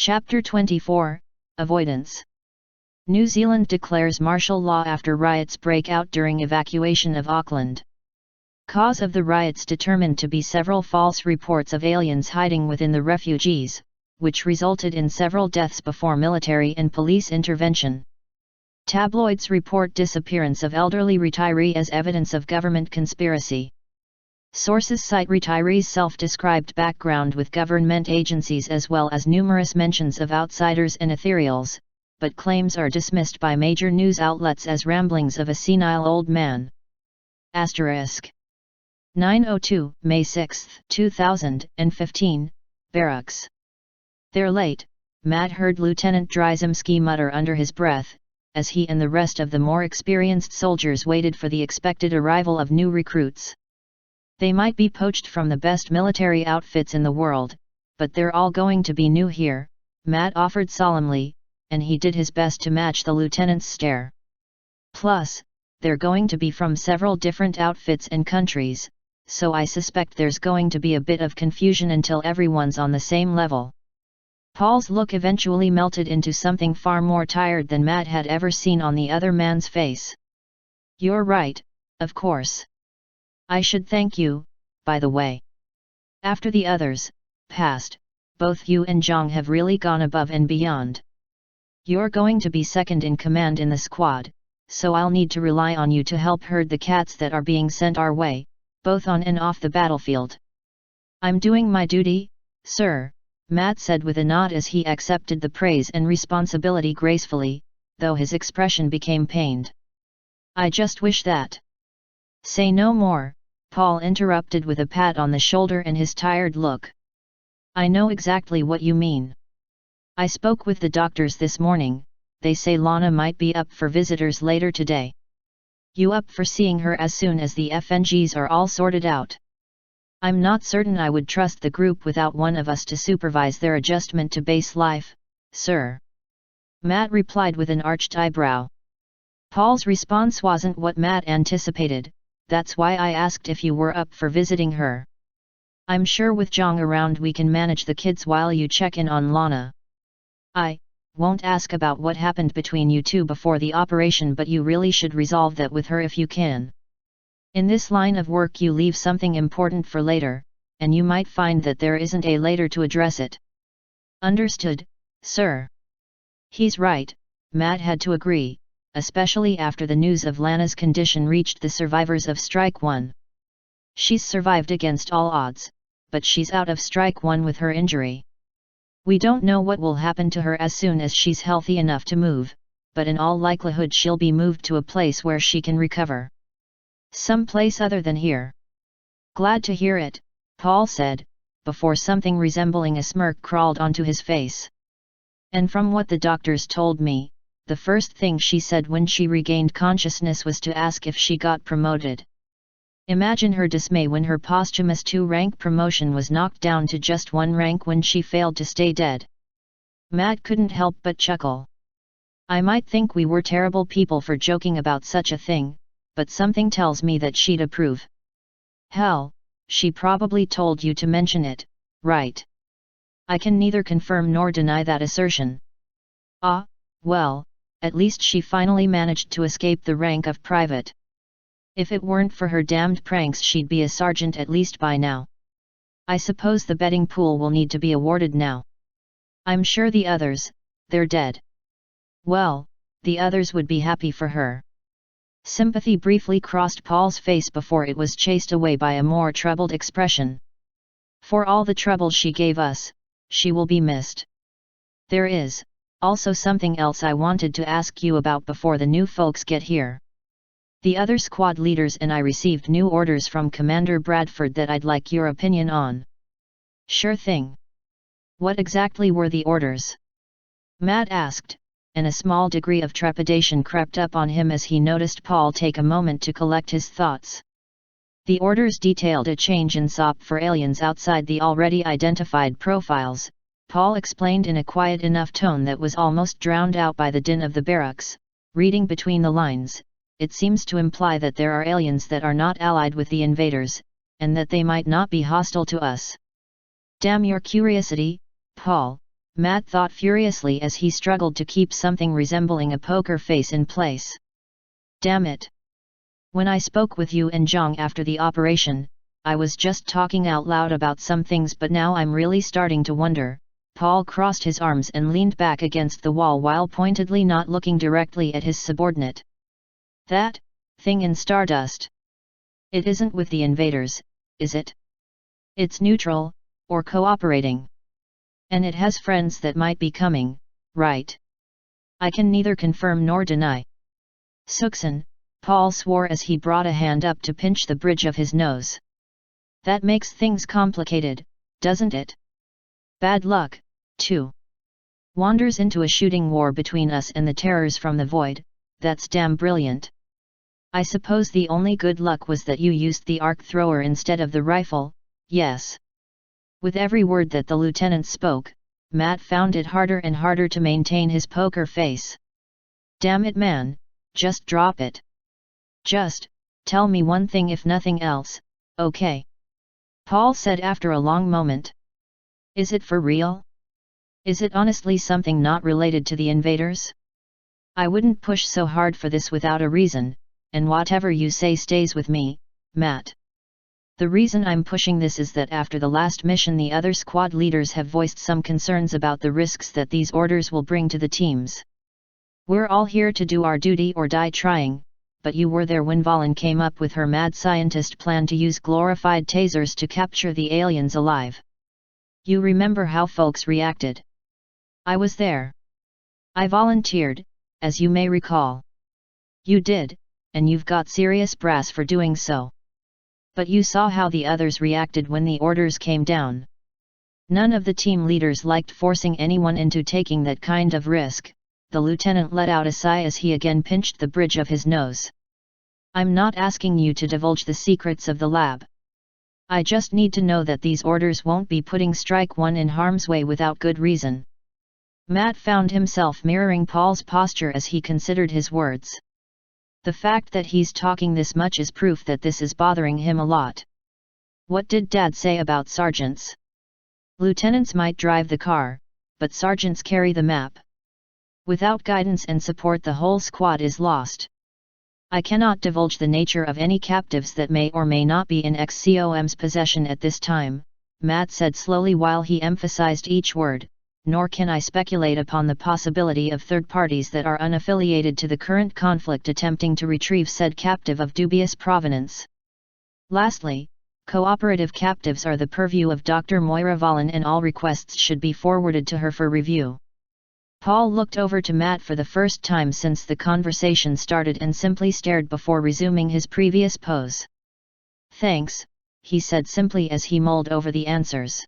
Chapter 24, Avoidance. New Zealand declares martial law after riots break out during evacuation of Auckland. Cause of the riots determined to be several false reports of aliens hiding within the refugees, which resulted in several deaths before military and police intervention. Tabloids report disappearance of elderly retiree as evidence of government conspiracy. Sources cite retirees' self-described background with government agencies as well as numerous mentions of outsiders and ethereals, but claims are dismissed by major news outlets as ramblings of a senile old man. Asterisk. 9:02, May 6, 2015, Barracks. There late, Matt heard Lieutenant Drzymski mutter under his breath, as he and the rest of the more experienced soldiers waited for the expected arrival of new recruits. They might be poached from the best military outfits in the world, but they're all going to be new here, Matt offered solemnly, and he did his best to match the lieutenant's stare. Plus, they're going to be from several different outfits and countries, so I suspect there's going to be a bit of confusion until everyone's on the same level. Paul's look eventually melted into something far more tired than Matt had ever seen on the other man's face. You're right, of course. I should thank you, by the way. After the others passed, both you and Zhang have really gone above and beyond. You're going to be second in command in the squad, so I'll need to rely on you to help herd the cats that are being sent our way, both on and off the battlefield. I'm doing my duty, sir, Matt said with a nod as he accepted the praise and responsibility gracefully, though his expression became pained. I just wish that. Say no more, Paul interrupted with a pat on the shoulder and his tired look. I know exactly what you mean. I spoke with the doctors this morning, they say Lana might be up for visitors later today. You up for seeing her as soon as the FNGs are all sorted out? I'm not certain I would trust the group without one of us to supervise their adjustment to base life, sir. Matt replied with an arched eyebrow. Paul's response wasn't what Matt anticipated. That's why I asked if you were up for visiting her. I'm sure with Zhang around we can manage the kids while you check in on Lana. I won't ask about what happened between you two before the operation, but you really should resolve that with her if you can. In this line of work you leave something important for later, and you might find that there isn't a later to address it. Understood, sir. He's right, Matt had to agree, especially after the news of Lana's condition reached the survivors of Strike 1. She's survived against all odds, but she's out of Strike 1 with her injury. We don't know what will happen to her as soon as she's healthy enough to move, but in all likelihood she'll be moved to a place where she can recover. Some place other than here. Glad to hear it, Paul said, before something resembling a smirk crawled onto his face. And from what the doctors told me, the first thing she said when she regained consciousness was to ask if she got promoted. Imagine her dismay when her posthumous 2-rank promotion was knocked down to just 1 rank when she failed to stay dead. Matt couldn't help but chuckle. I might think we were terrible people for joking about such a thing, but something tells me that she'd approve. Hell, she probably told you to mention it, right? I can neither confirm nor deny that assertion. Ah, well, at least she finally managed to escape the rank of private. If it weren't for her damned pranks she'd be a sergeant at least by now. I suppose the betting pool will need to be awarded now. I'm sure the others, they're dead. Well, the others would be happy for her. Sympathy briefly crossed Paul's face before it was chased away by a more troubled expression. For all the trouble she gave us, she will be missed. There is also something else I wanted to ask you about before the new folks get here. The other squad leaders and I received new orders from Commander Bradford that I'd like your opinion on. Sure thing. What exactly were the orders? Matt asked, and a small degree of trepidation crept up on him as he noticed Paul take a moment to collect his thoughts. The orders detailed a change in SOP for aliens outside the already identified profiles, Paul explained in a quiet enough tone that was almost drowned out by the din of the barracks. Reading between the lines, it seems to imply that there are aliens that are not allied with the invaders, and that they might not be hostile to us. Damn your curiosity, Paul, Matt thought furiously as he struggled to keep something resembling a poker face in place. Damn it! When I spoke with you and Zhang after the operation, I was just talking out loud about some things, but now I'm really starting to wonder. Paul crossed his arms and leaned back against the wall while pointedly not looking directly at his subordinate. That thing in Stardust. It isn't with the invaders, is it? It's neutral, or cooperating. And it has friends that might be coming, right? I can neither confirm nor deny. Suksen, Paul swore as he brought a hand up to pinch the bridge of his nose. That makes things complicated, doesn't it? Bad luck, too. Wanders into a shooting war between us and the terrors from the void, that's damn brilliant. I suppose the only good luck was that you used the arc thrower instead of the rifle, yes. With every word that the lieutenant spoke, Matt found it harder and harder to maintain his poker face. Damn it, man, just drop it. Just, tell me one thing if nothing else, okay? Paul said after a long moment. Is it for real? Is it honestly something not related to the invaders? I wouldn't push so hard for this without a reason, and whatever you say stays with me, Matt. The reason I'm pushing this is that after the last mission the other squad leaders have voiced some concerns about the risks that these orders will bring to the teams. We're all here to do our duty or die trying, but you were there when Valen came up with her mad scientist plan to use glorified tasers to capture the aliens alive. You remember how folks reacted? I was there. I volunteered, as you may recall. You did, and you've got serious brass for doing so. But you saw how the others reacted when the orders came down. None of the team leaders liked forcing anyone into taking that kind of risk. The lieutenant let out a sigh as he again pinched the bridge of his nose. I'm not asking you to divulge the secrets of the lab. I just need to know that these orders won't be putting Strike One in harm's way without good reason. Matt found himself mirroring Paul's posture as he considered his words. The fact that he's talking this much is proof that this is bothering him a lot. What did Dad say about sergeants? Lieutenants might drive the car, but sergeants carry the map. Without guidance and support the whole squad is lost. I cannot divulge the nature of any captives that may or may not be in XCOM's possession at this time, Matt said slowly while he emphasized each word, nor can I speculate upon the possibility of third parties that are unaffiliated to the current conflict attempting to retrieve said captive of dubious provenance. Lastly, cooperative captives are the purview of Dr. Moira Valen and all requests should be forwarded to her for review. Paul looked over to Matt for the first time since the conversation started and simply stared before resuming his previous pose. Thanks, he said simply as he mulled over the answers.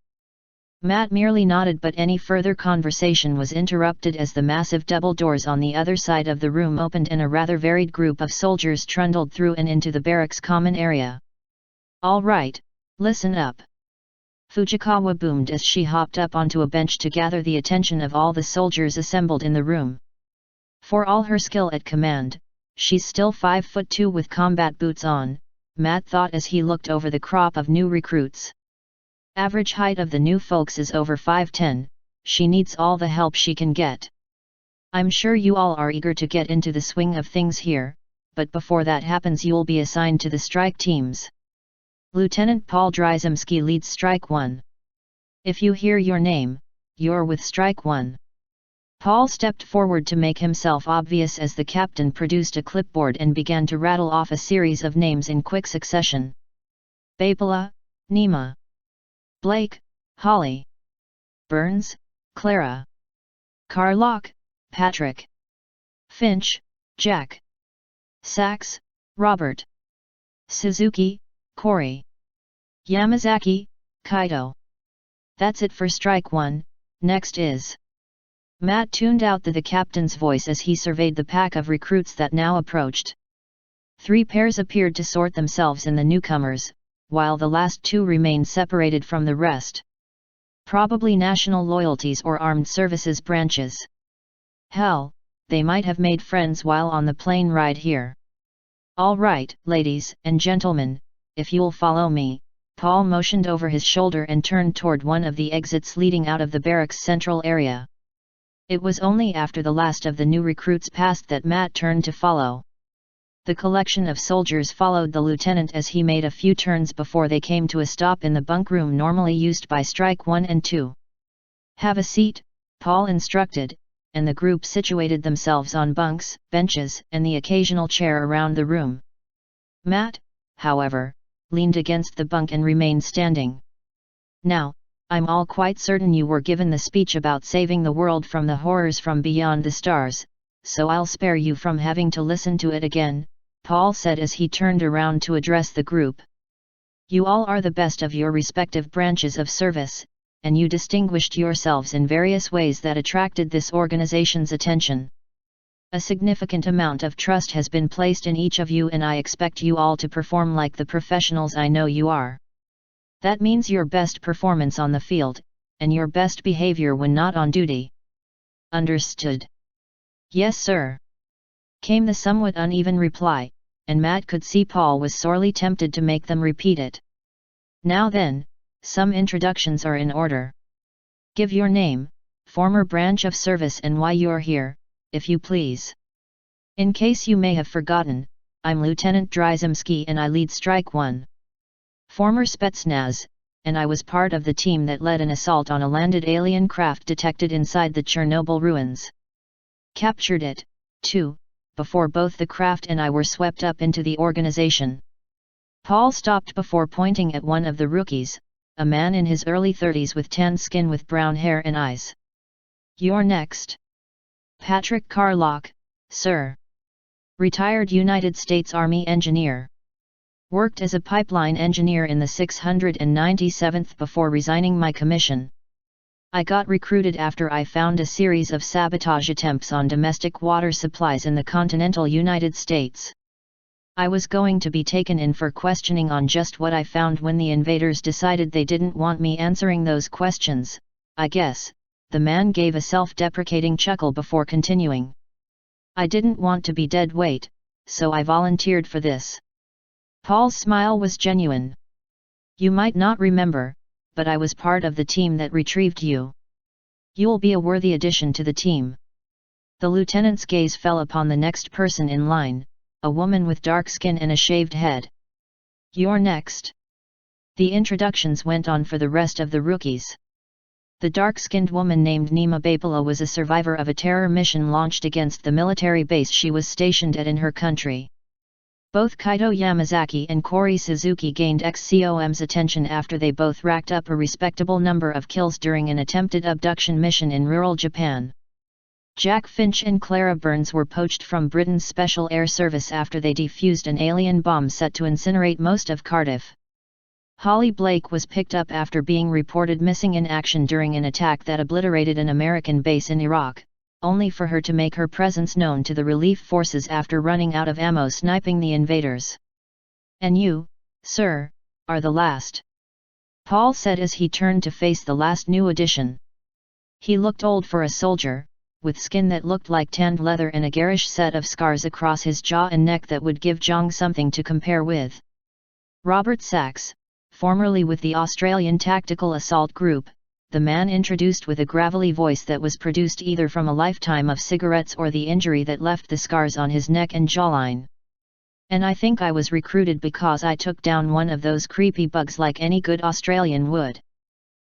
Matt merely nodded, but any further conversation was interrupted as the massive double doors on the other side of the room opened and a rather varied group of soldiers trundled through and into the barracks common area. All right, listen up. Fujikawa boomed as she hopped up onto a bench to gather the attention of all the soldiers assembled in the room. For all her skill at command, she's still 5'2" with combat boots on, Matt thought as he looked over the crop of new recruits. Average height of the new folks is over 5'10", she needs all the help she can get. I'm sure you all are eager to get into the swing of things here, but before that happens you'll be assigned to the strike teams. Lieutenant Paul Dryzemski leads Strike 1. If you hear your name, you're with Strike 1. Paul stepped forward to make himself obvious as the captain produced a clipboard and began to rattle off a series of names in quick succession. Bapala, Nima. Blake, Holly. Burns, Clara. Carlock, Patrick. Finch, Jack. Sachs, Robert. Suzuki, Corey. Yamazaki, Kaito. That's it for Strike 1, next is. Matt tuned out the captain's voice as he surveyed the pack of recruits that now approached. 3 pairs appeared to sort themselves in the newcomers, while the last 2 remained separated from the rest. Probably national loyalties or armed services branches. Hell, they might have made friends while on the plane ride here. All right, ladies and gentlemen, if you'll follow me, Paul motioned over his shoulder and turned toward one of the exits leading out of the barracks' central area. It was only after the last of the new recruits passed that Matt turned to follow. The collection of soldiers followed the lieutenant as he made a few turns before they came to a stop in the bunk room normally used by Strike 1 and 2. "Have a seat," Paul instructed, and the group situated themselves on bunks, benches, and the occasional chair around the room. Matt, however, leaned against the bunk and remained standing. "Now, I'm all quite certain you were given the speech about saving the world from the horrors from beyond the stars, so I'll spare you from having to listen to it again," Paul said as he turned around to address the group. "You all are the best of your respective branches of service, and you distinguished yourselves in various ways that attracted this organization's attention. A significant amount of trust has been placed in each of you, and I expect you all to perform like the professionals I know you are. That means your best performance on the field, and your best behavior when not on duty. Understood?" "Yes, sir," came the somewhat uneven reply, and Matt could see Paul was sorely tempted to make them repeat it. "Now then, some introductions are in order. Give your name, former branch of service, and why you're here, if you please. In case you may have forgotten, I'm Lieutenant Dryzemski and I lead Strike 1. Former Spetsnaz, and I was part of the team that led an assault on a landed alien craft detected inside the Chernobyl ruins. Captured it, too, before both the craft and I were swept up into the organization." Paul stopped before pointing at one of the rookies, a man in his early 30s with tan skin with brown hair and eyes. "You're next." "Patrick Carlock, sir. Retired United States Army engineer. Worked as a pipeline engineer in the 697th before resigning my commission. I got recruited after I found a series of sabotage attempts on domestic water supplies in the continental United States. I was going to be taken in for questioning on just what I found when the invaders decided they didn't want me answering those questions, I guess." The man gave a self-deprecating chuckle before continuing. "I didn't want to be dead weight, so I volunteered for this." Paul's smile was genuine. "You might not remember, but I was part of the team that retrieved you. You'll be a worthy addition to the team." The lieutenant's gaze fell upon the next person in line, a woman with dark skin and a shaved head. "You're next." The introductions went on for the rest of the rookies. The dark-skinned woman named Nima Bapala was a survivor of a terror mission launched against the military base she was stationed at in her country. Both Kaito Yamazaki and Kori Suzuki gained XCOM's attention after they both racked up a respectable number of kills during an attempted abduction mission in rural Japan. Jack Finch and Clara Burns were poached from Britain's Special Air Service after they defused an alien bomb set to incinerate most of Cardiff. Holly Blake was picked up after being reported missing in action during an attack that obliterated an American base in Iraq, only for her to make her presence known to the relief forces after running out of ammo sniping the invaders. "And you, sir, are the last," Paul said as he turned to face the last new addition. He looked old for a soldier, with skin that looked like tanned leather and a garish set of scars across his jaw and neck that would give Jong something to compare with. "Robert Sachs, formerly with the Australian Tactical Assault Group," the man introduced with a gravelly voice that was produced either from a lifetime of cigarettes or the injury that left the scars on his neck and jawline. "And I think I was recruited because I took down one of those creepy bugs like any good Australian would."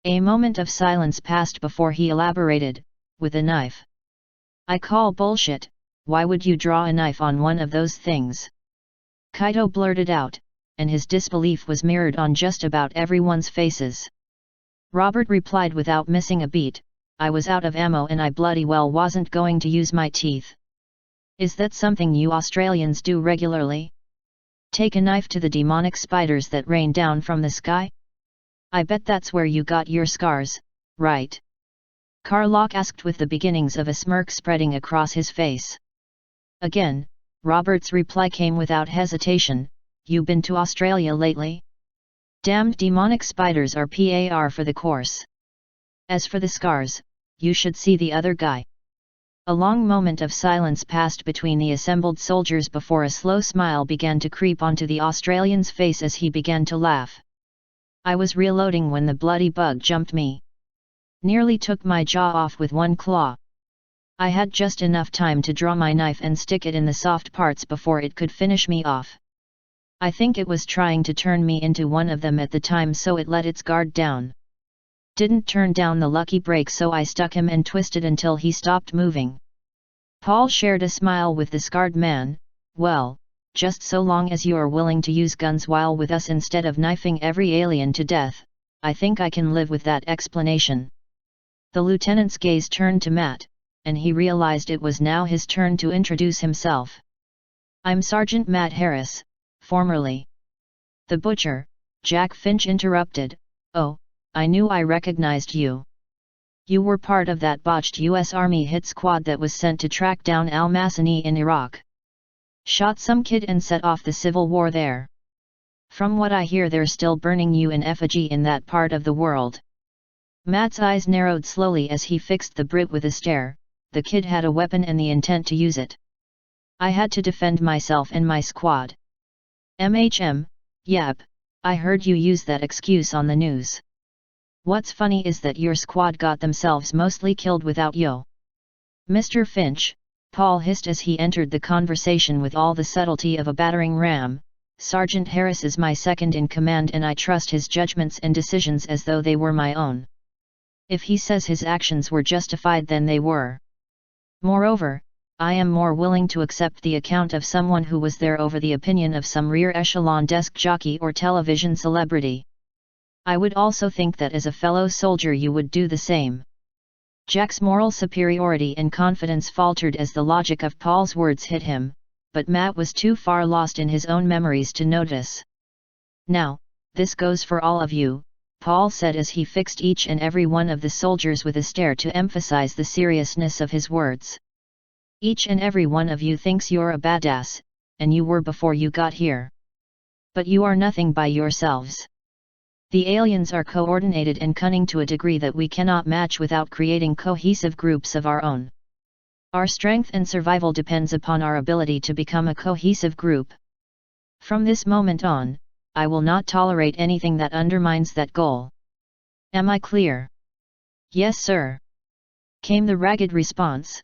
A moment of silence passed before he elaborated, "With a knife." "I call bullshit, why would you draw a knife on one of those things?" Kaito blurted out, and his disbelief was mirrored on just about everyone's faces. Robert replied without missing a beat, "I was out of ammo and I bloody well wasn't going to use my teeth." "Is that something you Australians do regularly? Take a knife to the demonic spiders that rain down from the sky? I bet that's where you got your scars, right?" Carlock asked with the beginnings of a smirk spreading across his face. Again, Robert's reply came without hesitation, "You been to Australia lately? Damned demonic spiders are par for the course. As for the scars, you should see the other guy." A long moment of silence passed between the assembled soldiers before a slow smile began to creep onto the Australian's face as he began to laugh. I was reloading when the bloody bug jumped me. Nearly took my jaw off with one claw. I had just enough time to draw my knife and stick it in the soft parts before it could finish me off. I think it was trying to turn me into one of them at the time, so it let its guard down. Didn't turn down the lucky brake, so I stuck him and twisted until he stopped moving. Paul shared a smile with the scarred man. Well, just so long as you are willing to use guns while with us instead of knifing every alien to death, I think I can live with that explanation. The lieutenant's gaze turned to Matt, and he realized it was now his turn to introduce himself. I'm Sergeant Matt Harris, formerly the Butcher. Jack Finch interrupted. Oh, I knew I recognized you. You were part of that botched U.S. Army hit squad that was sent to track down al-Masani in Iraq. Shot some kid and set off the civil war there. From what I hear, they're still burning you in effigy in that part of the world. Matt's eyes narrowed slowly as he fixed the Brit with a stare. The kid had a weapon and the intent to use it. I had to defend myself and my squad. Yep, I heard you use that excuse on the news. What's funny is that your squad got themselves mostly killed without you. Mr. Finch, Paul hissed as he entered the conversation with all the subtlety of a battering ram. Sergeant Harris is my second in command and I trust his judgments and decisions as though they were my own. If he says his actions were justified, then they were. Moreover, I am more willing to accept the account of someone who was there over the opinion of some rear echelon desk jockey or television celebrity. I would also think that as a fellow soldier you would do the same. Jack's moral superiority and confidence faltered as the logic of Paul's words hit him, but Matt was too far lost in his own memories to notice. Now, this goes for all of you, Paul said as he fixed each and every one of the soldiers with a stare to emphasize the seriousness of his words. Each and every one of you thinks you're a badass, and you were before you got here. But you are nothing by yourselves. The aliens are coordinated and cunning to a degree that we cannot match without creating cohesive groups of our own. Our strength and survival depends upon our ability to become a cohesive group. From this moment on, I will not tolerate anything that undermines that goal. Am I clear? Yes, sir, came the ragged response.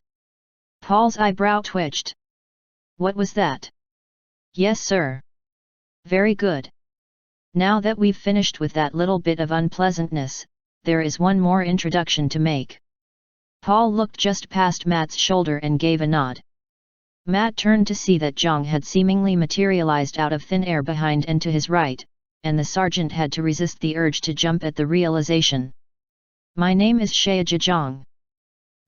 Paul's eyebrow twitched. What was that? Yes, sir. Very good. Now that we've finished with that little bit of unpleasantness, there is one more introduction to make. Paul looked just past Matt's shoulder and gave a nod. Matt turned to see that Zhang had seemingly materialized out of thin air behind and to his right, and the sergeant had to resist the urge to jump at the realization. My name is Shayaja Zhang.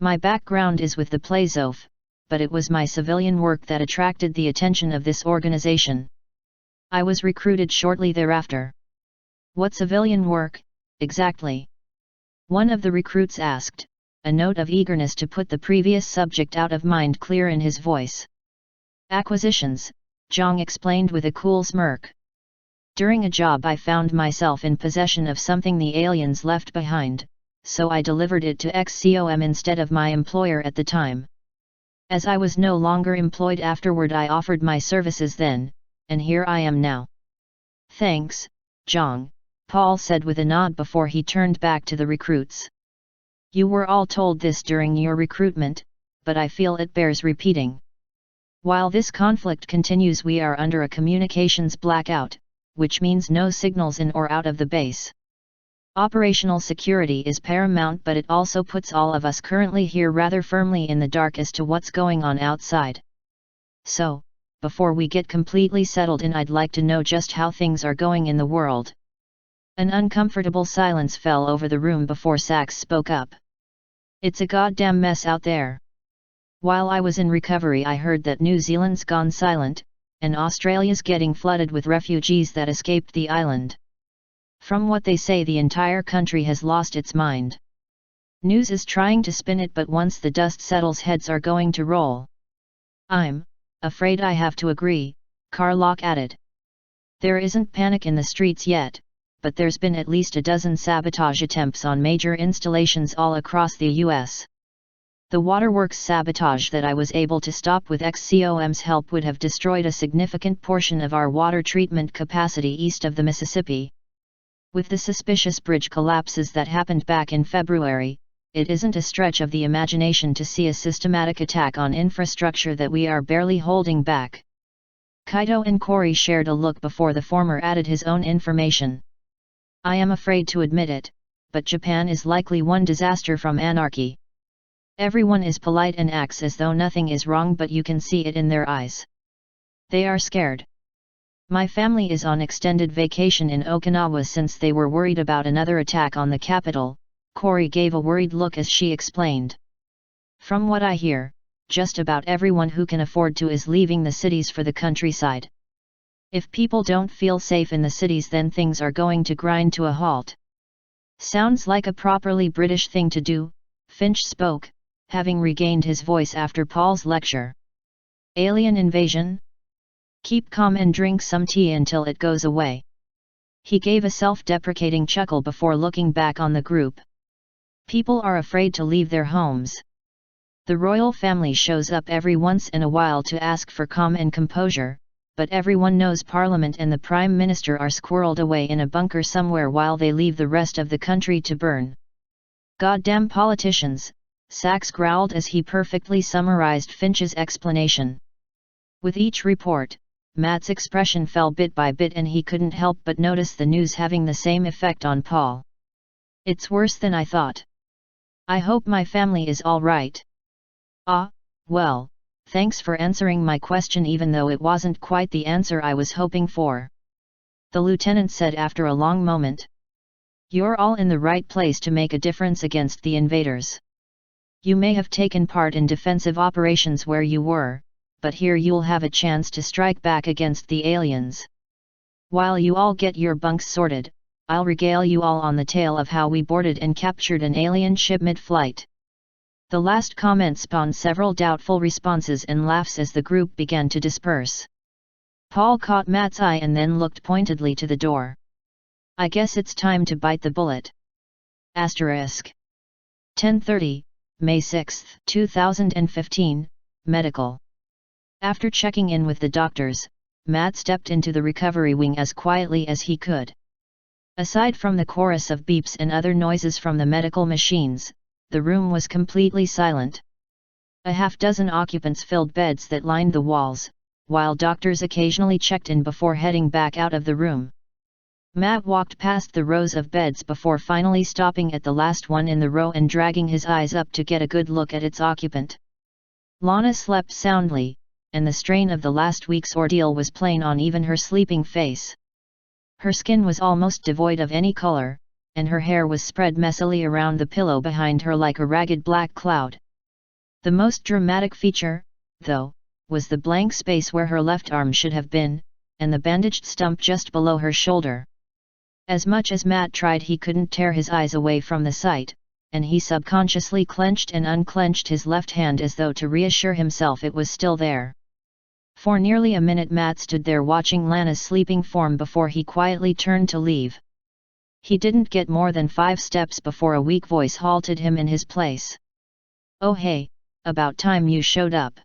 My background is with the Plazof, but it was my civilian work that attracted the attention of this organization. I was recruited shortly thereafter. What civilian work, exactly? One of the recruits asked, a note of eagerness to put the previous subject out of mind clear in his voice. Acquisitions, Zhang explained with a cool smirk. During a job I found myself in possession of something the aliens left behind, so I delivered it to XCOM instead of my employer at the time. As I was no longer employed afterward, I offered my services then, and here I am now. Thanks, Zhang, Paul said with a nod before he turned back to the recruits. You were all told this during your recruitment, but I feel it bears repeating. While this conflict continues, we are under a communications blackout, which means no signals in or out of the base. Operational security is paramount, but it also puts all of us currently here rather firmly in the dark as to what's going on outside. So, before we get completely settled in, I'd like to know just how things are going in the world. An uncomfortable silence fell over the room before Sachs spoke up. It's a goddamn mess out there. While I was in recovery, I heard that New Zealand's gone silent, and Australia's getting flooded with refugees that escaped the island. From what they say, the entire country has lost its mind. News is trying to spin it, but once the dust settles, heads are going to roll. I'm afraid I have to agree, Carlock added. There isn't panic in the streets yet, but there's been at least a dozen sabotage attempts on major installations all across the US. The waterworks sabotage that I was able to stop with XCOM's help would have destroyed a significant portion of our water treatment capacity east of the Mississippi. With the suspicious bridge collapses that happened back in February, it isn't a stretch of the imagination to see a systematic attack on infrastructure that we are barely holding back. Kaito and Cory shared a look before the former added his own information. I am afraid to admit it, but Japan is likely one disaster from anarchy. Everyone is polite and acts as though nothing is wrong, but you can see it in their eyes. They are scared. My family is on extended vacation in Okinawa since they were worried about another attack on the capital. Cory gave a worried look as she explained. From what I hear, just about everyone who can afford to is leaving the cities for the countryside. If people don't feel safe in the cities, then things are going to grind to a halt. Sounds like a properly British thing to do, Finch spoke, having regained his voice after Paul's lecture. Alien invasion? Keep calm and drink some tea until it goes away. He gave a self-deprecating chuckle before looking back on the group. People are afraid to leave their homes. The royal family shows up every once in a while to ask for calm and composure, but everyone knows Parliament and the Prime Minister are squirreled away in a bunker somewhere while they leave the rest of the country to burn. Goddamn politicians, Sachs growled as he perfectly summarized Finch's explanation. With each report, Matt's expression fell bit by bit and he couldn't help but notice the news having the same effect on Paul. It's worse than I thought. I hope my family is all right. Ah, well, thanks for answering my question even though it wasn't quite the answer I was hoping for. The lieutenant said after a long moment. You're all in the right place to make a difference against the invaders. You may have taken part in defensive operations where you were, but here you'll have a chance to strike back against the aliens. While you all get your bunks sorted, I'll regale you all on the tale of how we boarded and captured an alien ship mid-flight. The last comment spawned several doubtful responses and laughs as the group began to disperse. Paul caught Matt's eye and then looked pointedly to the door. I guess it's time to bite the bullet. Asterisk. 10:30, May 6, 2015, Medical. After checking in with the doctors, Matt stepped into the recovery wing as quietly as he could. Aside from the chorus of beeps and other noises from the medical machines, the room was completely silent. A half-dozen occupants filled beds that lined the walls, while doctors occasionally checked in before heading back out of the room. Matt walked past the rows of beds before finally stopping at the last one in the row and dragging his eyes up to get a good look at its occupant. Lana slept soundly, and the strain of the last week's ordeal was plain on even her sleeping face. Her skin was almost devoid of any color, and her hair was spread messily around the pillow behind her like a ragged black cloud. The most dramatic feature, though, was the blank space where her left arm should have been, and the bandaged stump just below her shoulder. As much as Matt tried, he couldn't tear his eyes away from the sight, and he subconsciously clenched and unclenched his left hand as though to reassure himself it was still there. For nearly a minute Matt stood there watching Lana's sleeping form before he quietly turned to leave. He didn't get more than 5 steps before a weak voice halted him in his place. Oh hey, about time you showed up.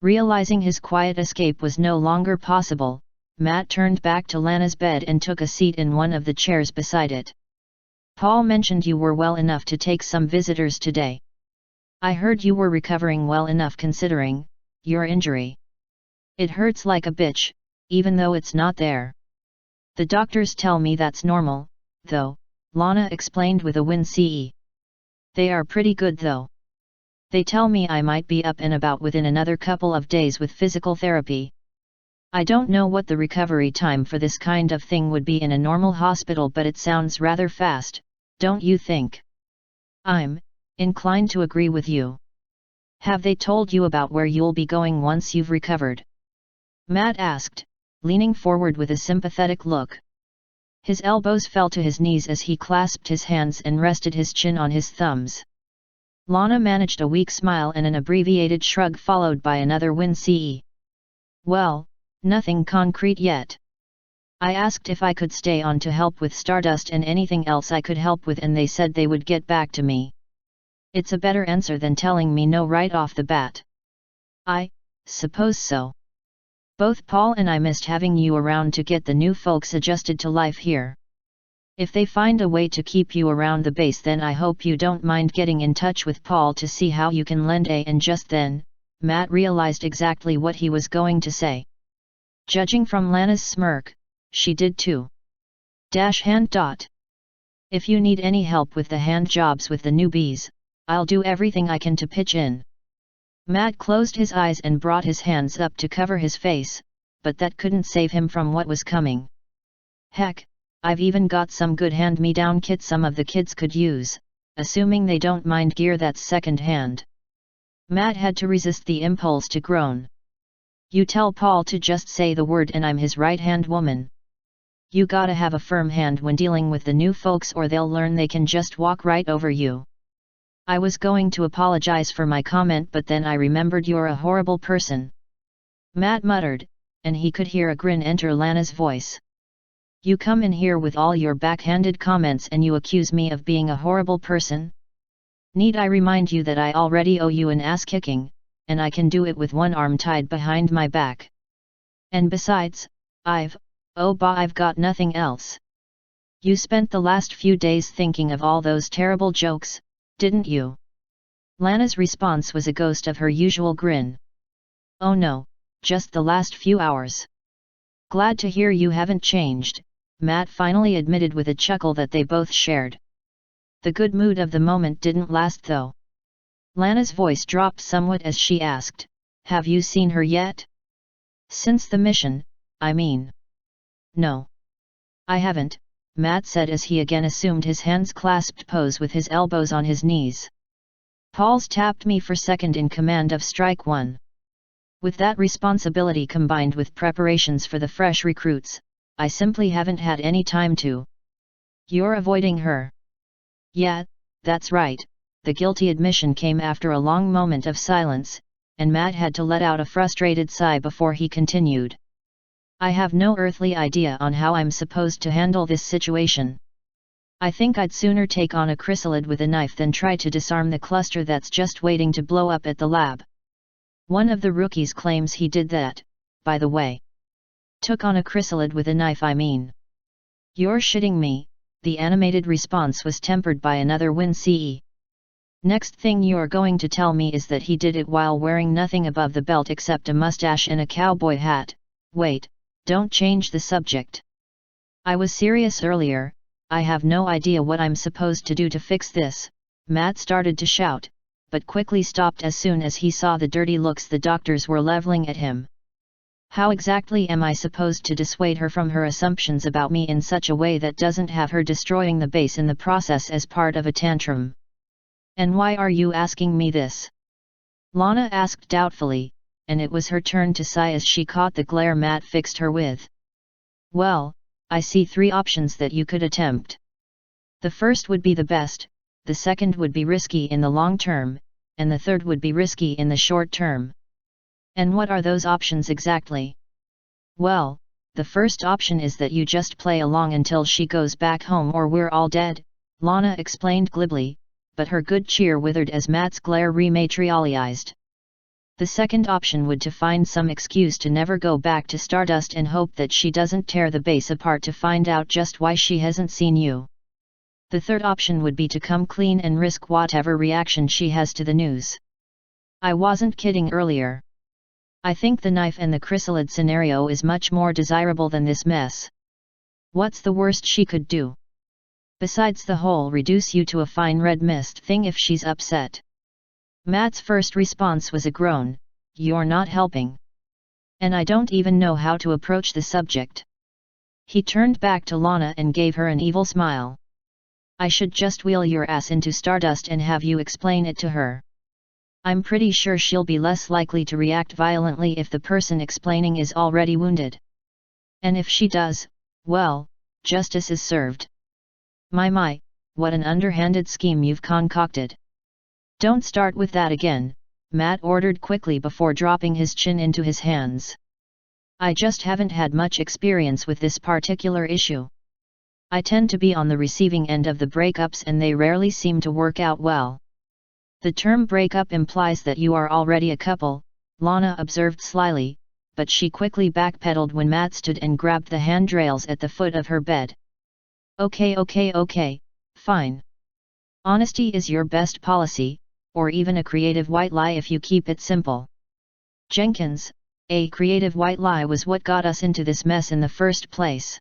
Realizing his quiet escape was no longer possible, Matt turned back to Lana's bed and took a seat in one of the chairs beside it. Paul mentioned you were well enough to take some visitors today. I heard you were recovering well enough considering your injury. It hurts like a bitch, even though it's not there. The doctors tell me that's normal, though, Lana explained with a wince. They are pretty good though. They tell me I might be up and about within another couple of days with physical therapy. I don't know what the recovery time for this kind of thing would be in a normal hospital, but it sounds rather fast, don't you think? I'm inclined to agree with you. Have they told you about where you'll be going once you've recovered? Matt asked, leaning forward with a sympathetic look. His elbows fell to his knees as he clasped his hands and rested his chin on his thumbs. Lana managed a weak smile and an abbreviated shrug followed by another wince. Well, nothing concrete yet. I asked if I could stay on to help with Stardust and anything else I could help with, and they said they would get back to me. It's a better answer than telling me no right off the bat. I suppose so. Both Paul and I missed having you around to get the new folks adjusted to life here. If they find a way to keep you around the base, then I hope you don't mind getting in touch with Paul to see how you can lend a. And just then, Matt realized exactly what he was going to say. Judging from Lana's smirk, she did too. Hand. If you need any help with the hand jobs with the newbies, I'll do everything I can to pitch in. Matt closed his eyes and brought his hands up to cover his face, but that couldn't save him from what was coming. Heck, I've even got some good hand-me-down kit some of the kids could use, assuming they don't mind gear that's second-hand. Matt had to resist the impulse to groan. You tell Paul to just say the word and I'm his right-hand woman. You gotta have a firm hand when dealing with the new folks or they'll learn they can just walk right over you. I was going to apologize for my comment, but then I remembered you're a horrible person. Matt muttered, and he could hear a grin enter Lana's voice. You come in here with all your backhanded comments and you accuse me of being a horrible person? Need I remind you that I already owe you an ass-kicking, and I can do it with one arm tied behind my back. And besides, I've got nothing else. You spent the last few days thinking of all those terrible jokes, didn't you? Lana's response was a ghost of her usual grin. Oh no, just the last few hours. Glad to hear you haven't changed, Matt finally admitted with a chuckle that they both shared. The good mood of the moment didn't last though. Lana's voice dropped somewhat as she asked, have you seen her yet? Since the mission, I mean. No. I haven't, Matt said as he again assumed his hands-clasped pose with his elbows on his knees. Paul's tapped me for second in command of Strike 1. With that responsibility combined with preparations for the fresh recruits, I simply haven't had any time to. You're avoiding her. Yeah, that's right, the guilty admission came after a long moment of silence, and Matt had to let out a frustrated sigh before he continued. I have no earthly idea on how I'm supposed to handle this situation. I think I'd sooner take on a chrysalid with a knife than try to disarm the cluster that's just waiting to blow up at the lab. One of the rookies claims he did that, by the way. Took on a chrysalid with a knife, I mean. You're shitting me, the animated response was tempered by another wince. Next thing you're going to tell me is that he did it while wearing nothing above the belt except a mustache and a cowboy hat. Wait, don't change the subject. I was serious earlier, I have no idea what I'm supposed to do to fix this, Matt started to shout, but quickly stopped as soon as he saw the dirty looks the doctors were leveling at him. How exactly am I supposed to dissuade her from her assumptions about me in such a way that doesn't have her destroying the base in the process as part of a tantrum? And why are you asking me this? Lana asked doubtfully, and it was her turn to sigh as she caught the glare Matt fixed her with. Well, I see three options that you could attempt. The first would be the best, the second would be risky in the long term, and the third would be risky in the short term. And what are those options exactly? Well, the first option is that you just play along until she goes back home or we're all dead, Lana explained glibly, but her good cheer withered as Matt's glare rematerialized. The second option would to find some excuse to never go back to Stardust and hope that she doesn't tear the base apart to find out just why she hasn't seen you. The third option would be to come clean and risk whatever reaction she has to the news. I wasn't kidding earlier. I think the knife and the chrysalid scenario is much more desirable than this mess. What's the worst she could do? Besides the whole reduce you to a fine red mist thing if she's upset. Matt's first response was a groan, you're not helping. And I don't even know how to approach the subject. He turned back to Lana and gave her an evil smile. I should just wheel your ass into Stardust and have you explain it to her. I'm pretty sure she'll be less likely to react violently if the person explaining is already wounded. And if she does, well, justice is served. My, what an underhanded scheme you've concocted. Don't start with that again, Matt ordered quickly before dropping his chin into his hands. I just haven't had much experience with this particular issue. I tend to be on the receiving end of the breakups and they rarely seem to work out well. The term breakup implies that you are already a couple, Lana observed slyly, but she quickly backpedaled when Matt stood and grabbed the handrails at the foot of her bed. Okay, fine. Honesty is your best policy, or even a creative white lie if you keep it simple. Jenkins, a creative white lie was what got us into this mess in the first place.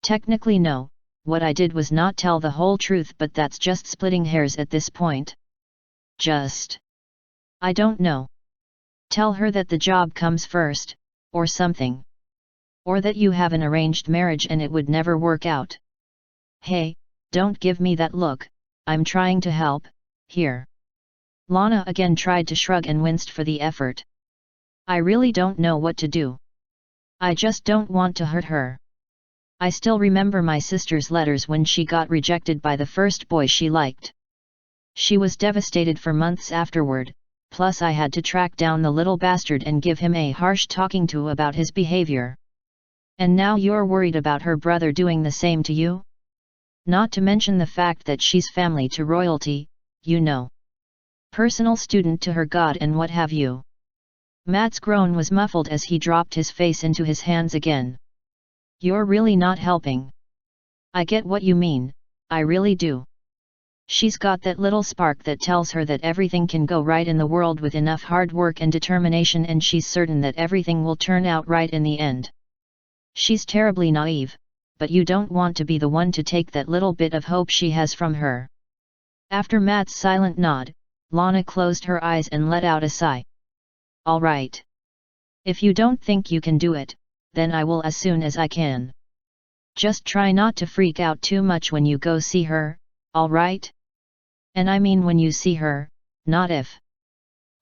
Technically no, what I did was not tell the whole truth, but that's just splitting hairs at this point. I don't know. Tell her that the job comes first, or something. Or that you have an arranged marriage and it would never work out. Hey, don't give me that look, I'm trying to help, here. Lana again tried to shrug and winced for the effort. I really don't know what to do. I just don't want to hurt her. I still remember my sister's letters when she got rejected by the first boy she liked. She was devastated for months afterward, plus I had to track down the little bastard and give him a harsh talking to about his behavior. And now you're worried about her brother doing the same to you? Not to mention the fact that she's family to royalty, you know. Personal student to her god and what have you. Matt's groan was muffled as he dropped his face into his hands again. You're really not helping. I get what you mean, I really do. She's got that little spark that tells her that everything can go right in the world with enough hard work and determination, and she's certain that everything will turn out right in the end. She's terribly naive, but you don't want to be the one to take that little bit of hope she has from her. After Matt's silent nod, Lana closed her eyes and let out a sigh. All right. If you don't think you can do it, then I will as soon as I can. Just try not to freak out too much when you go see her, all right? And I mean when you see her, not if.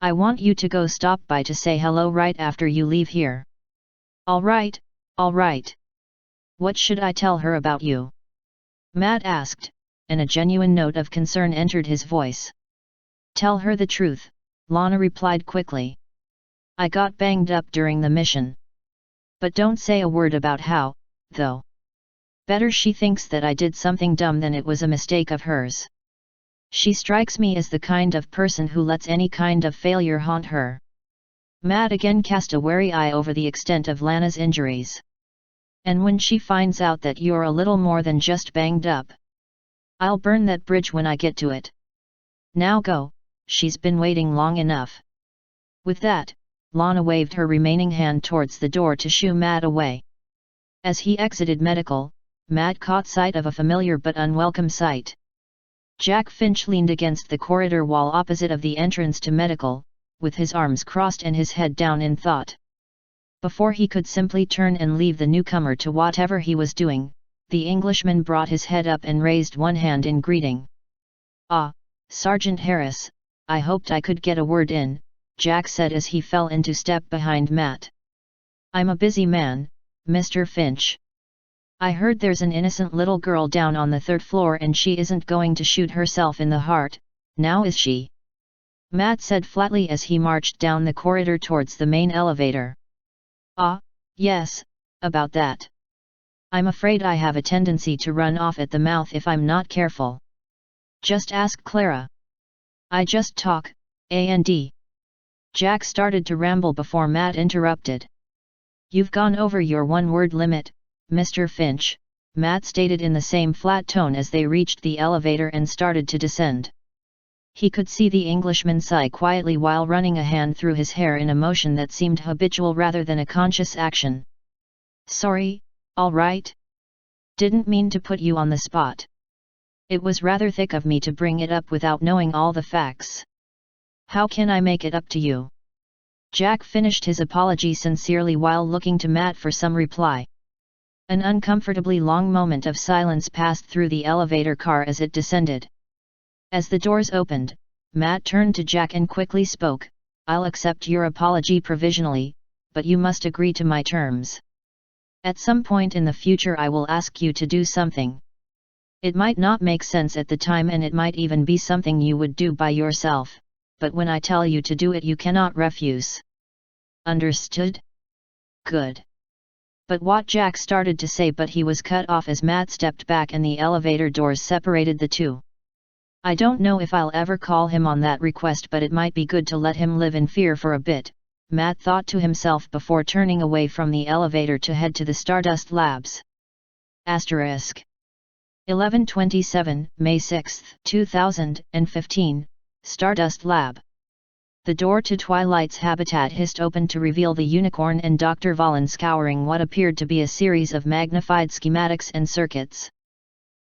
I want you to go stop by to say hello right after you leave here. All right. What should I tell her about you? Matt asked, and a genuine note of concern entered his voice. Tell her the truth, Lana replied quickly. I got banged up during the mission. But don't say a word about how, though. Better she thinks that I did something dumb than it was a mistake of hers. She strikes me as the kind of person who lets any kind of failure haunt her. Matt again cast a wary eye over the extent of Lana's injuries. And when she finds out that you're a little more than just banged up, I'll burn that bridge when I get to it. Now go, she's been waiting long enough. With that, Lana waved her remaining hand towards the door to shoo Matt away. As he exited medical, Matt caught sight of a familiar but unwelcome sight. Jack Finch leaned against the corridor wall opposite of the entrance to medical, with his arms crossed and his head down in thought. Before he could simply turn and leave the newcomer to whatever he was doing, the Englishman brought his head up and raised one hand in greeting. Ah, Sergeant Harris, I hoped I could get a word in, Jack said as he fell into step behind Matt. I'm a busy man, Mr. Finch. I heard there's an innocent little girl down on the 3rd floor and she isn't going to shoot herself in the heart, now is she? Matt said flatly as he marched down the corridor towards the main elevator. Ah, yes, about that. I'm afraid I have a tendency to run off at the mouth if I'm not careful. Just ask Clara. I just talk, and Jack started to ramble before Matt interrupted. You've gone over your one-word limit, Mr. Finch, Matt stated in the same flat tone as they reached the elevator and started to descend. He could see the Englishman sigh quietly while running a hand through his hair in a motion that seemed habitual rather than a conscious action. Sorry, all right? Didn't mean to put you on the spot. It was rather thick of me to bring it up without knowing all the facts. How can I make it up to you? Jack finished his apology sincerely while looking to Matt for some reply. An uncomfortably long moment of silence passed through the elevator car as it descended. As the doors opened, Matt turned to Jack and quickly spoke, I'll accept your apology provisionally, but you must agree to my terms. At some point in the future I will ask you to do something. It might not make sense at the time and it might even be something you would do by yourself, but when I tell you to do it you cannot refuse. Understood? Good. But what Jack started to say, but he was cut off as Matt stepped back and the elevator doors separated the two. I don't know if I'll ever call him on that request, but it might be good to let him live in fear for a bit, Matt thought to himself before turning away from the elevator to head to the Stardust labs. Asterisk. 11:27, May 6, 2015, Stardust Lab. The door to Twilight's habitat hissed open to reveal the unicorn and Dr. Valen scouring what appeared to be a series of magnified schematics and circuits.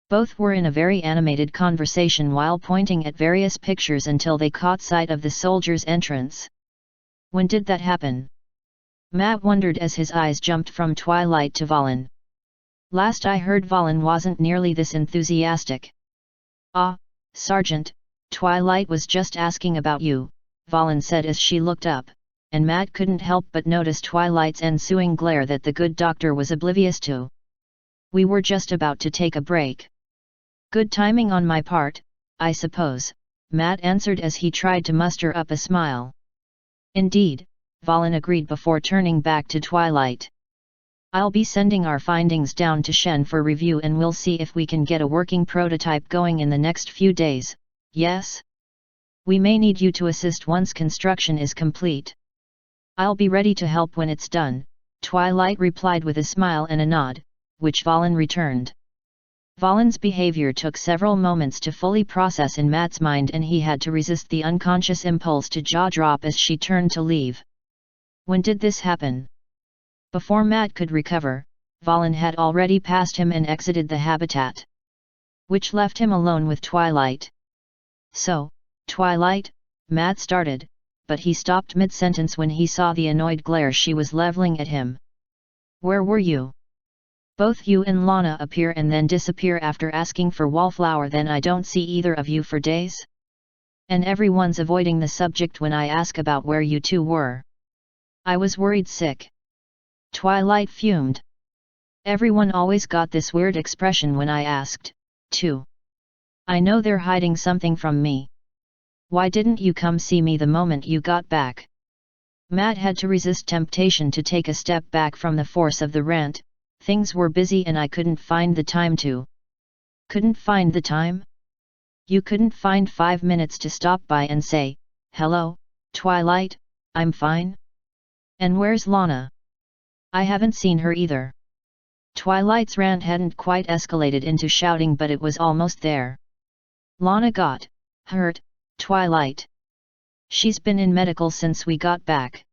Both were in a very animated conversation while pointing at various pictures until they caught sight of the soldier's entrance. When did that happen? Matt wondered as his eyes jumped from Twilight to Valen. Last I heard Valen wasn't nearly this enthusiastic. Ah, Sergeant, Twilight was just asking about you, Valen said as she looked up, and Matt couldn't help but notice Twilight's ensuing glare that the good doctor was oblivious to. We were just about to take a break. Good timing on my part, I suppose, Matt answered as he tried to muster up a smile. Indeed, Valen agreed before turning back to Twilight. I'll be sending our findings down to Shen for review and we'll see if we can get a working prototype going in the next few days, yes? We may need you to assist once construction is complete. I'll be ready to help when it's done, Twilight replied with a smile and a nod, which Valen returned. Valen's behavior took several moments to fully process in Matt's mind and he had to resist the unconscious impulse to jaw-drop as she turned to leave. When did this happen? Before Matt could recover, Valen had already passed him and exited the habitat, which left him alone with Twilight. So, Twilight, Matt started, but he stopped mid-sentence when he saw the annoyed glare she was leveling at him. Where were you? Both you and Lana appear and then disappear after asking for wallflower, then I don't see either of you for days? And everyone's avoiding the subject when I ask about where you two were. I was worried sick. Twilight fumed. Everyone always got this weird expression when I asked, too. I know they're hiding something from me. Why didn't you come see me the moment you got back? Matt had to resist temptation to take a step back from the force of the rant. Things were busy and I couldn't find the time to. Couldn't find the time? You couldn't find 5 minutes to stop by and say, hello, Twilight, I'm fine? And where's Lana? I haven't seen her either. Twilight's rant hadn't quite escalated into shouting, but it was almost there. Lana got hurt, Twilight. She's been in medical since we got back.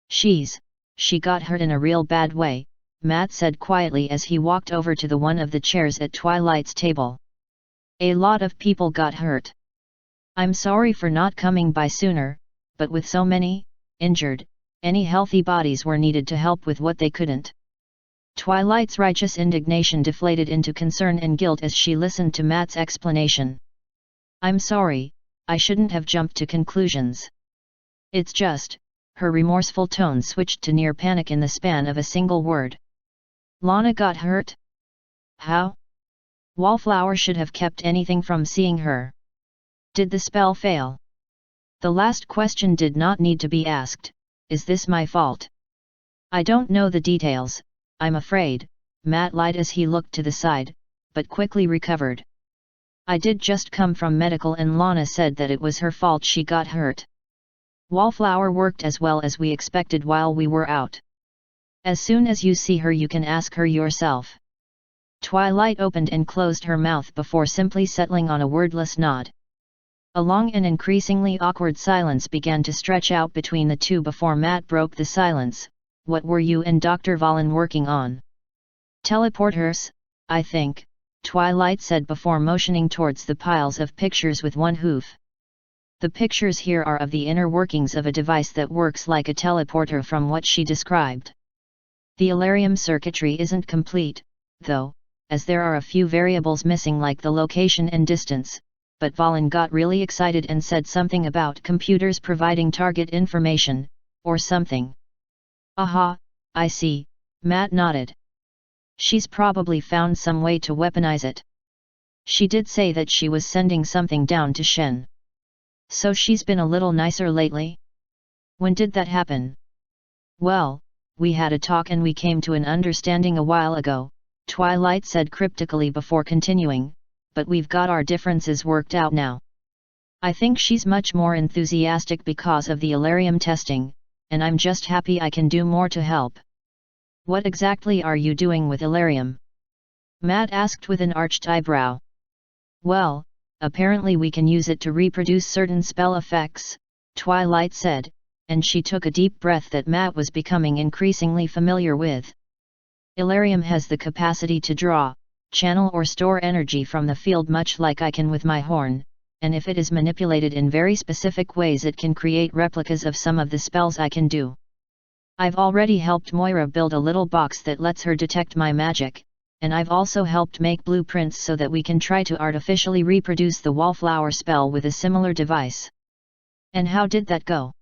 She got hurt in a real bad way, Matt said quietly as he walked over to the one of the chairs at Twilight's table. A lot of people got hurt. I'm sorry for not coming by sooner, but with so many injured, any healthy bodies were needed to help with what they couldn't. Twilight's righteous indignation deflated into concern and guilt as she listened to Matt's explanation. I'm sorry, I shouldn't have jumped to conclusions. It's just, her remorseful tone switched to near panic in the span of a single word. Lana got hurt? How? Wallflower should have kept anything from seeing her. Did the spell fail? The last question did not need to be asked. Is this my fault? I don't know the details, I'm afraid, Matt lied as he looked to the side, but quickly recovered. I did just come from medical and Lana said that it was her fault she got hurt. Wallflower worked as well as we expected while we were out. As soon as you see her you can ask her yourself. Twilight opened and closed her mouth before simply settling on a wordless nod. A long and increasingly awkward silence began to stretch out between the two before Matt broke the silence. What were you and Dr. Valen working on? Teleporters, I think, Twilight said before motioning towards the piles of pictures with one hoof. The pictures here are of the inner workings of a device that works like a teleporter from what she described. The Alarium circuitry isn't complete, though, as there are a few variables missing like the location and distance. But Valen got really excited and said something about computers providing target information, or something. Aha, I see, Matt nodded. She's probably found some way to weaponize it. She did say that she was sending something down to Shen. So she's been a little nicer lately? When did that happen? Well, we had a talk and we came to an understanding a while ago, Twilight said cryptically before continuing. But we've got our differences worked out now. I think she's much more enthusiastic because of the Alarium testing, and I'm just happy I can do more to help. What exactly are you doing with Alarium? Matt asked with an arched eyebrow. Well, apparently we can use it to reproduce certain spell effects, Twilight said, and she took a deep breath that Matt was becoming increasingly familiar with. Illyrium has the capacity to draw, channel or store energy from the field much like I can with my horn, and if it is manipulated in very specific ways it can create replicas of some of the spells I can do. I've already helped Moira build a little box that lets her detect my magic, and I've also helped make blueprints so that we can try to artificially reproduce the wallflower spell with a similar device. And how did that go?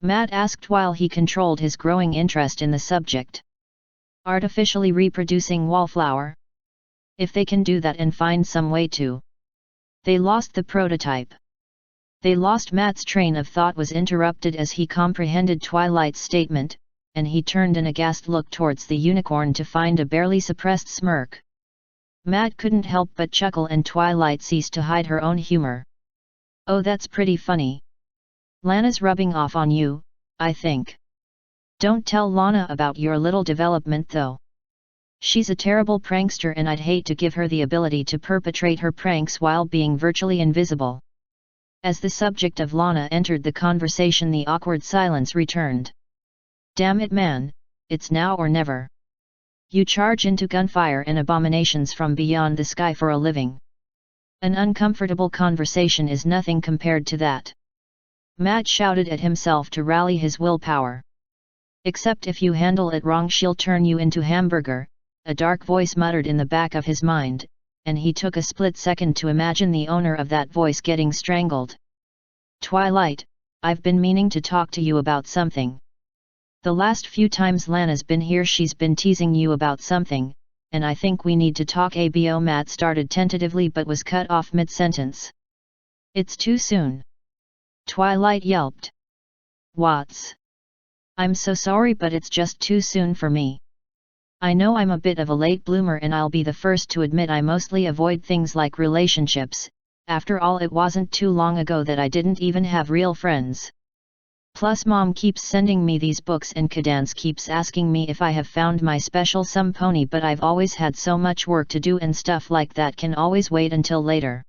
Matt asked while he controlled his growing interest in the subject. Artificially reproducing wallflower? If they can do that and find some way to. They lost the prototype. They lost. Matt's train of thought was interrupted as he comprehended Twilight's statement, and he turned an aghast look towards the unicorn to find a barely suppressed smirk. Matt couldn't help but chuckle and Twilight ceased to hide her own humor. Oh, that's pretty funny. Lana's rubbing off on you, I think. Don't tell Lana about your little development though. She's a terrible prankster and I'd hate to give her the ability to perpetrate her pranks while being virtually invisible. As the subject of Lana entered the conversation, the awkward silence returned. Damn it, man, it's now or never. You charge into gunfire and abominations from beyond the sky for a living. An uncomfortable conversation is nothing compared to that. Matt shouted at himself to rally his willpower. Except if you handle it wrong she'll turn you into hamburger, a dark voice muttered in the back of his mind, and he took a split second to imagine the owner of that voice getting strangled. Twilight, I've been meaning to talk to you about something. The last few times Lana's been here she's been teasing you about something, and I think we need to talk. ABO. Matt started tentatively but was cut off mid-sentence. It's too soon. Twilight yelped. What's? I'm so sorry but it's just too soon for me. I know I'm a bit of a late bloomer and I'll be the first to admit I mostly avoid things like relationships, after all it wasn't too long ago that I didn't even have real friends. Plus Mom keeps sending me these books and Cadance keeps asking me if I have found my special some pony but I've always had so much work to do and stuff like that can always wait until later.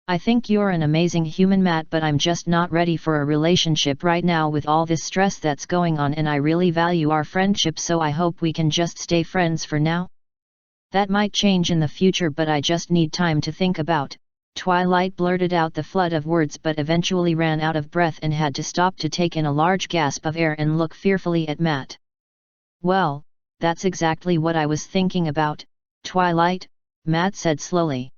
I think you're an amazing human Matt but I'm just not ready for a relationship right now with all this stress that's going on and I really value our friendship so I hope we can just stay friends for now. That might change in the future but I just need time to think about. Twilight blurted out the flood of words but eventually ran out of breath and had to stop to take in a large gasp of air and look fearfully at Matt. Well, that's exactly what I was thinking about, Twilight, Matt said slowly.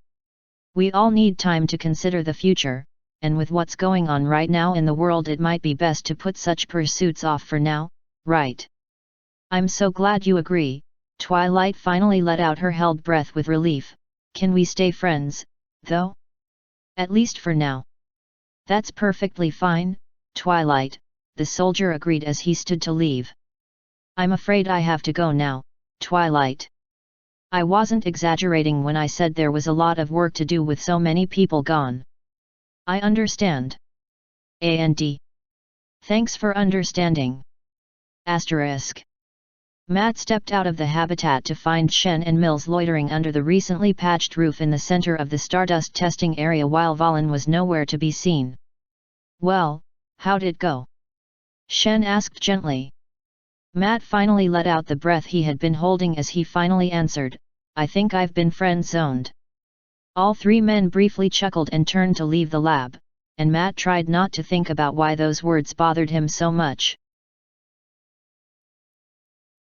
We all need time to consider the future, and with what's going on right now in the world it might be best to put such pursuits off for now, right? I'm so glad you agree. Twilight finally let out her held breath with relief. Can we stay friends, though? At least for now. That's perfectly fine, Twilight, the soldier agreed as he stood to leave. I'm afraid I have to go now, Twilight. I wasn't exaggerating when I said there was a lot of work to do with so many people gone. I understand. And thanks for understanding. Asterisk. Matt stepped out of the habitat to find Shen and Mills loitering under the recently patched roof in the center of the Stardust testing area while Valen was nowhere to be seen. Well, how'd it go? Shen asked gently. Matt finally let out the breath he had been holding as he finally answered, I think I've been friend-zoned. All three men briefly chuckled and turned to leave the lab, and Matt tried not to think about why those words bothered him so much.